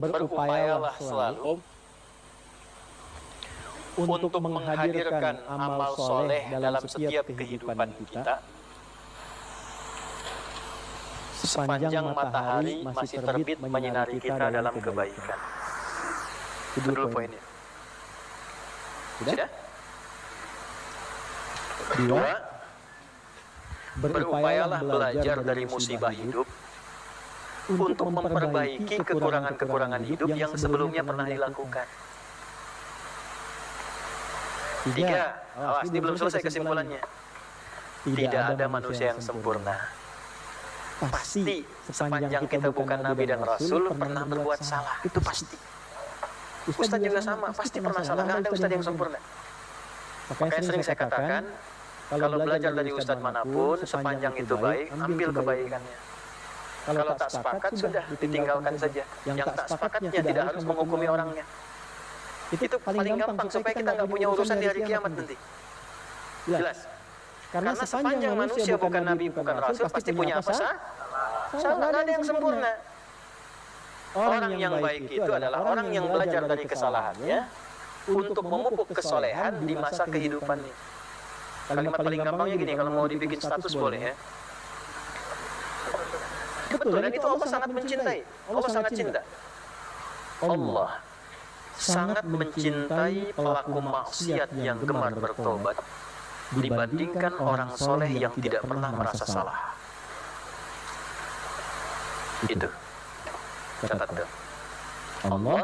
Berupayalah selalu untuk menghadirkan amal soleh dalam setiap kehidupan kita sepanjang matahari masih terbit menyinari kita dalam kebaikan. Itu dulu poinnya. Sudah? Dua, berupayalah belajar dari musibah hidup untuk memperbaiki kekurangan-kekurangan hidup yang sebelumnya pernah dilakukan. Tiga, awas, ini belum selesai kesimpulannya. Tidak ada manusia yang sempurna. Pasti sepanjang kita bukan Nabi dan Rasul pernah berbuat salah. Itu pasti. Ustadz juga sama, pasti pernah salah. Nggak ada Ustadz yang sempurna. Makanya sering saya katakan, kalau belajar dari Ustadz manapun, sepanjang itu baik, ambil kebaikannya. Kalau tak sepakat, sudah ditinggalkan saja. Yang tak sepakatnya tidak harus menghukumi orangnya. Itu paling gampang supaya kita nggak punya urusan di hari kiamat nanti. Jelas? Karena sepanjang manusia bukan Nabi, bukan Rasul, pasti punya apa? Salah, nggak ada yang sempurna. Orang yang baik itu adalah orang yang belajar dari kesalahannya untuk memupuk kesolehan di masa kehidupannya. Kalimat paling gampangnya gini, kalau mau dibikin status boleh ya. Betul, dan itu Allah sangat mencintai. Allah sangat cinta. Allah sangat mencintai pelaku maksiat yang gemar bertobat dibandingkan orang soleh yang tidak pernah merasa salah. Itu. Catat tuh. Allah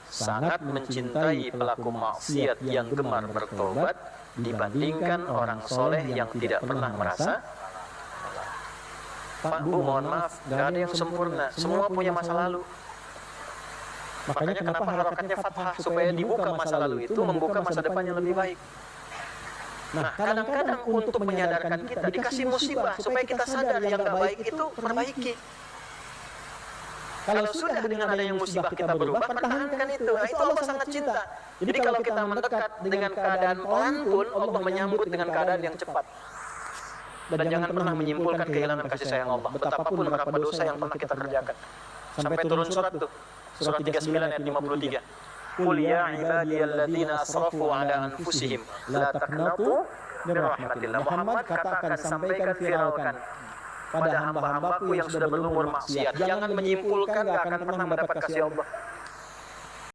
sangat mencintai pelaku maksiat yang gemar bertobat dibandingkan orang soleh yang tidak pernah merasa. Pak, Bu, mohon maaf, gak ada yang sempurna. Semua punya masa lalu. Makanya kenapa harokatnya fathah, supaya dibuka masa lalu itu, membuka masa depan yang lebih baik. Nah, kadang-kadang untuk menyadarkan kita, dikasih musibah, supaya kita sadar yang gak baik itu perbaiki. Kalau sudah dengan adanya musibah kita berubah, pertahankan itu. Nah, itu Allah sangat cinta. Jadi kalau kita mendekat dengan keadaan pelan pun, Allah menyambut dengan keadaan yang cepat. Dan jangan pernah menyimpulkan kehilangan kasih sayang Allah, betapapun berapa dosa yang pernah kita kerjakan. Sampai turun surat tuh, surat 39 ayat 53. Qul ya ibadiyalladzina asrafu ala anfusihim la taqnatu min rahmatillah. Muhammad, katakan, sampaikan, viralkan pada hamba-hambaku yang sudah berumur maksiat, jangan menyimpulkan gak akan pernah mendapat kasih Allah.